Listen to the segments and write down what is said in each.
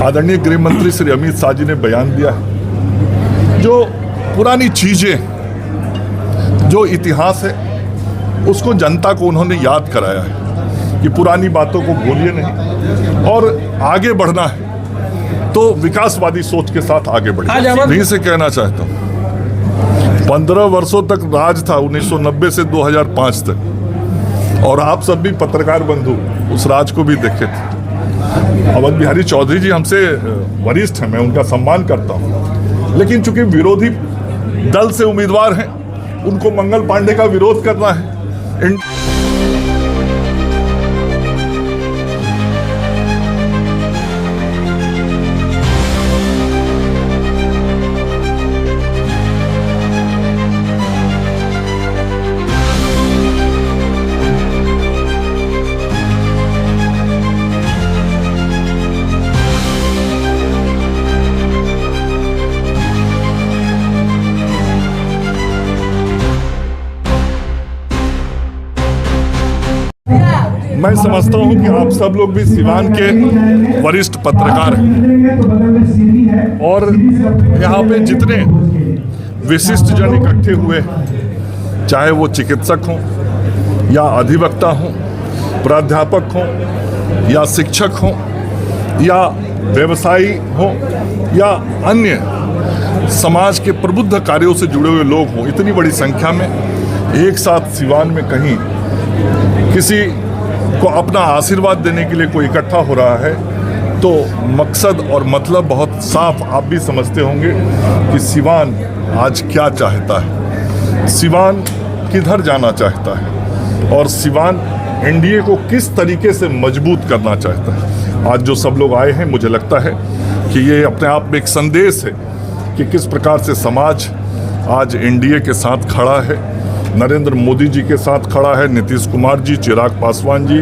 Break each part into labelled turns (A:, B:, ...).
A: आदरणीय गृह मंत्री श्री अमित शाह जी ने बयान दिया है। जो पुरानी चीजें, जो इतिहास है, उसको जनता को उन्होंने याद कराया है कि पुरानी बातों को भूलिए नहीं और आगे बढ़ना है तो विकासवादी सोच के साथ आगे बढ़े। यहीं से कहना चाहता हूँ, 15 वर्षों तक राज था 1990 से 2005 तक, और आप सब भी पत्रकार बंधु उस राज को भी देखे थे। अवध बिहारी चौधरी जी हमसे वरिष्ठ हैं, मैं उनका सम्मान करता हूं, लेकिन चूंकि विरोधी दल से उम्मीदवार हैं, उनको मंगल पांडे का विरोध करना है। मैं समझता हूं कि आप सब लोग भी सिवान के वरिष्ठ पत्रकार हैं और यहाँ पे जितने विशिष्ट जन इकट्ठे हुए, चाहे वो चिकित्सक हों या अधिवक्ता हों, प्राध्यापक हों या शिक्षक हों या व्यवसायी हों या अन्य समाज के प्रबुद्ध कार्यों से जुड़े हुए लोग हों, इतनी बड़ी संख्या में एक साथ सिवान में कहीं किसी को अपना आशीर्वाद देने के लिए कोई इकट्ठा हो रहा है, तो मकसद और मतलब बहुत साफ आप भी समझते होंगे कि सिवान आज क्या चाहता है, सिवान किधर जाना चाहता है और सिवान एनडीए को किस तरीके से मजबूत करना चाहता है। आज जो सब लोग आए हैं, मुझे लगता है कि ये अपने आप में एक संदेश है कि किस प्रकार से समाज आज एनडीए के साथ खड़ा है, नरेंद्र मोदी जी के साथ खड़ा है, नीतीश कुमार जी, चिराग पासवान जी,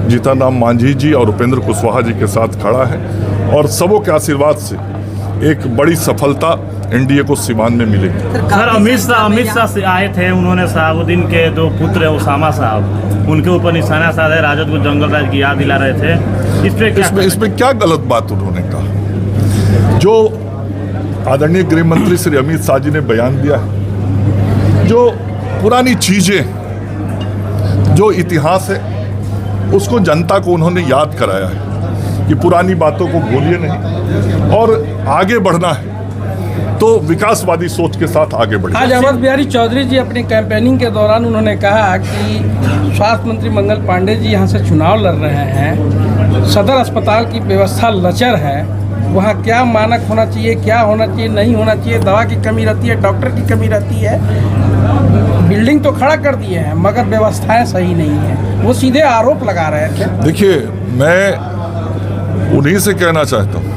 A: जीतन राम मांझी जी और उपेंद्र कुशवाहा जी के साथ खड़ा है, और सबों के आशीर्वाद से एक बड़ी सफलता एनडीए को सिवान में मिलेगी।
B: सर, अमित शाह से आए थे, उन्होंने शहाबुद्दीन के दो पुत्र है उसामा साहब, उनके ऊपर निशाना साधे, राजद को जंगल राज की याद दिला रहे थे।
A: इसमें क्या गलत बात उन्होंने कहा? जो आदरणीय गृह मंत्री श्री अमित शाह जी ने बयान दिया है, जो पुरानी चीजें, जो इतिहास है, उसको जनता को उन्होंने याद कराया है कि पुरानी बातों को भूलिए नहीं और आगे बढ़ना है तो विकासवादी सोच के साथ आगे बढ़े।
C: आज अवध बिहारी चौधरी जी अपनी कैंपेनिंग के दौरान उन्होंने कहा कि स्वास्थ्य मंत्री मंगल पांडे जी यहाँ से चुनाव लड़ रहे हैं, सदर अस्पताल की व्यवस्था लचर है, वहाँ क्या मानक होना चाहिए, क्या होना चाहिए, नहीं होना चाहिए, दवा की कमी रहती है, डॉक्टर की कमी रहती है, बिल्डिंग तो खड़ा कर दिए हैं मगर व्यवस्थाएं सही नहीं है। वो सीधे आरोप लगा रहे थे। देखिए,
A: मैं उन्हीं से कहना चाहता हूँ,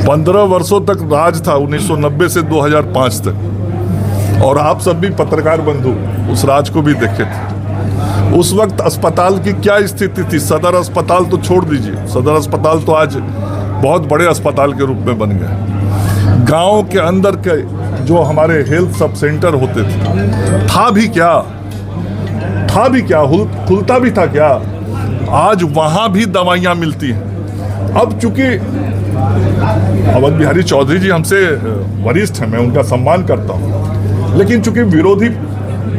A: 15 वर्षों तक राज था 1990 से 2005 तक, और आप सब भी पत्रकार बंधु उस राज को भी देखे थे। उस वक्त अस्पताल की क्या स्थिति थी? सदर अस्पताल तो छोड़ दीजिए, सदर अस्पताल तो आज बहुत बड़े अस्पताल के रूप में बन गए। गांव के अंदर के जो हमारे हेल्थ सब सेंटर होते थे, था भी क्या, खुलता भी था क्या? आज वहां भी दवाइयां मिलती हैं। अब चूंकि अवध बिहारी चौधरी जी हमसे वरिष्ठ हैं, मैं उनका सम्मान करता हूं, लेकिन चूंकि विरोधी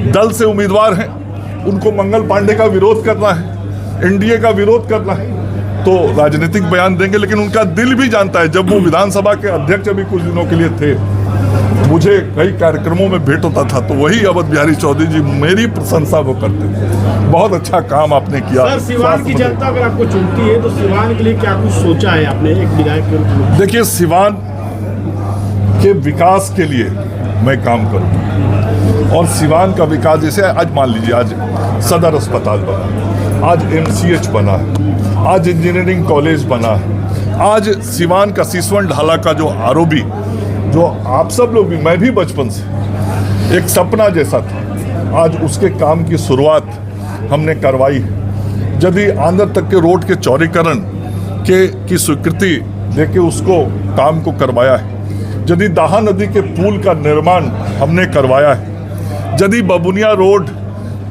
A: दल से उम्मीदवार हैं, उनको मंगल पांडे का विरोध करना है, एनडीए का विरोध करना है, तो राजनीतिक बयान देंगे। लेकिन उनका दिल भी जानता है, जब वो विधानसभा के अध्यक्ष अभी कुछ दिनों के लिए थे, मुझे कई कार्यक्रमों में भेंट होता था, तो वही अवध बिहारी चौधरी जी मेरी प्रशंसा वो करते थे। बहुत अच्छा काम आपने किया।
D: सर, सिवान की जनता अगर आपको चुनती है तो सिवान के लिए क्या कुछ सोचा है आपने एक विधायक के रूप में?
A: देखिए, सिवान के विकास के लिए मैं काम करूँगा, और सिवान का विकास, जैसे आज मान लीजिए, आज सदर अस्पताल बना, आज MCH बना है, आज इंजीनियरिंग कॉलेज बना है, आज सिवान का सीसवन ढाला का जो ROB, जो आप सब लोग भी, मैं भी बचपन से एक सपना जैसा था, आज उसके काम की शुरुआत हमने करवाई है। यदि आंध्र तक के रोड के चौड़ीकरण की स्वीकृति देके उसको काम को करवाया है, यदि दाहा नदी के पुल का निर्माण हमने करवाया है, यदि बबुनिया रोड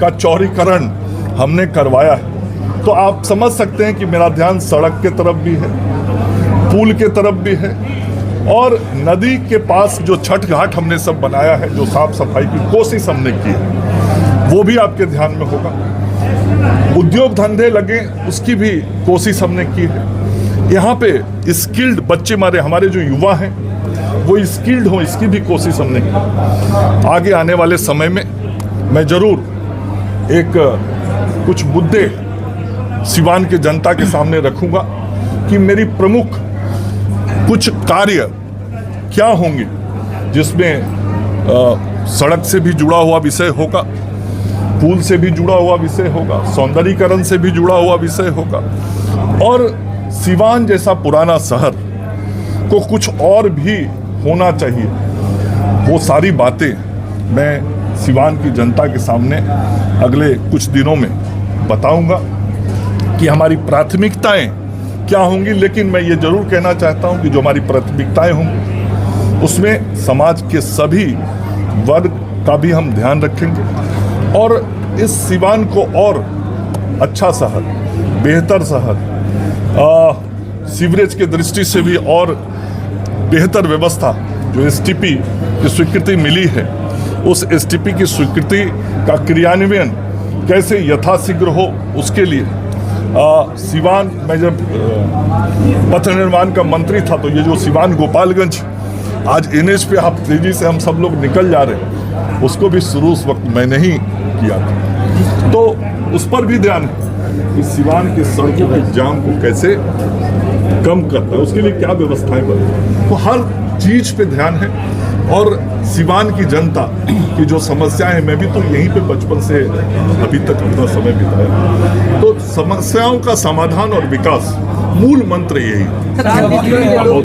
A: का चौड़ीकरण हमने करवाया है, तो आप समझ सकते हैं कि मेरा ध्यान सड़क के तरफ भी है, पुल के तरफ भी है, और नदी के पास जो छठ घाट हमने सब बनाया है, जो साफ सफाई की कोशिश हमने की है, वो भी आपके ध्यान में होगा। उद्योग धंधे लगे, उसकी भी कोशिश हमने की है। यहाँ पे स्किल्ड बच्चे हमारे जो युवा हैं वो स्किल्ड हों, इसकी भी कोशिश हमने की। आगे आने वाले समय में मैं जरूर कुछ मुद्दे सिवान के जनता के सामने रखूंगा कि मेरी प्रमुख कुछ कार्य क्या होंगे, जिसमें सड़क से भी जुड़ा हुआ विषय होगा, पुल से भी जुड़ा हुआ विषय होगा, सौंदर्यीकरण से भी जुड़ा हुआ विषय होगा, और सिवान जैसा पुराना शहर को कुछ और भी होना चाहिए। वो सारी बातें मैं सिवान की जनता के सामने अगले कुछ दिनों में बताऊंगा कि हमारी प्राथमिकताएं क्या होंगी। लेकिन मैं ये जरूर कहना चाहता हूं कि जो हमारी प्राथमिकताएं होंगी उसमें समाज के सभी वर्ग का भी हम ध्यान रखेंगे, और इस सिवान को और अच्छा शहर, बेहतर शहर, सीवरेज के दृष्टि से भी और बेहतर व्यवस्था, जो एसटीपी की स्वीकृति मिली है, उस एसटीपी की स्वीकृति का क्रियान्वयन कैसे यथाशीघ्र हो, उसके लिए सिवान, मैं जब पथ निर्माण का मंत्री था तो ये जो सिवान गोपालगंज आज एनएच पे आप तेजी से हम सब लोग निकल जा रहे हैं, उसको भी शुरू उस वक्त मैंने ही किया था। तो उस पर भी ध्यान है कि सिवान की सड़कों के जाम को कैसे कम करता है, उसके लिए क्या व्यवस्थाएं बने, तो हर चीज पे ध्यान है। और सिवान की जनता की जो समस्याएं हैं, मैं भी तो यहीं पे बचपन से अभी तक अपना समय बिताया, तो समस्याओं का समाधान और विकास मूल मंत्र यही है।